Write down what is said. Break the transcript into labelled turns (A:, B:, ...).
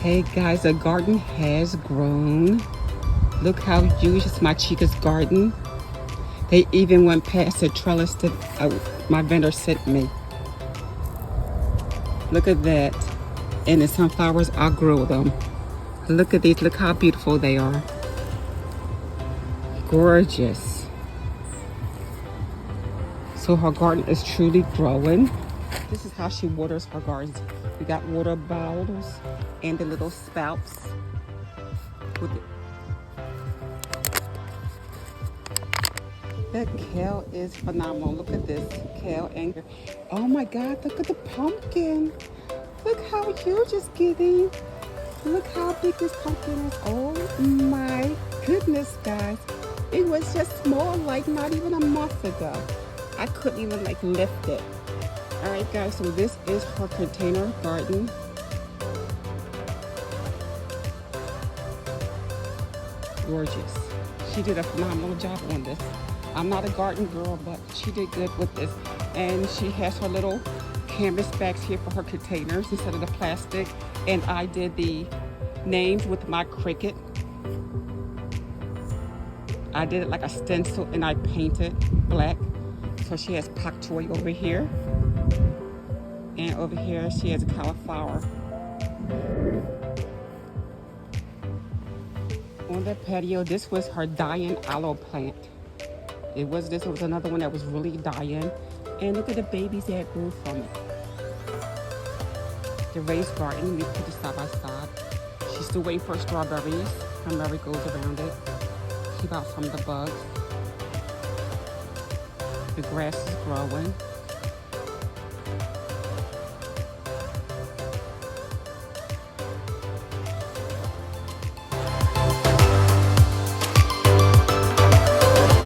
A: Hey guys, the garden has grown. Look how huge is my chica's garden. They even went past the trellis that my vendor sent me. Look at that. And the sunflowers, I grew them. Look at these, look how beautiful they are. Gorgeous. So her garden is truly growing. This is how she waters her gardens. We got water bottles and the little spouts. That kale is phenomenal. Look at this kale and oh my God, look at the pumpkin. Look how huge it's getting. Look how big this pumpkin is. Oh my goodness, guys. It was just small, like not even a month ago. I couldn't even like lift it. All right, guys, so this is her container garden. Gorgeous. She did a phenomenal job on this. I'm not a garden girl, but she did good with this. And she has her little canvas bags here for her containers instead of the plastic. And I did the names with my Cricut. I did it like a stencil and I painted black. So she has pak choi over here. And over here she has a cauliflower. On the patio, this was her dying aloe plant. This was another one that was really dying. And look at the babies that grew from it. The raised garden, we put it side by side. She's still waiting for strawberries. Her marigolds around it. Keep out some of the bugs. The grass is growing.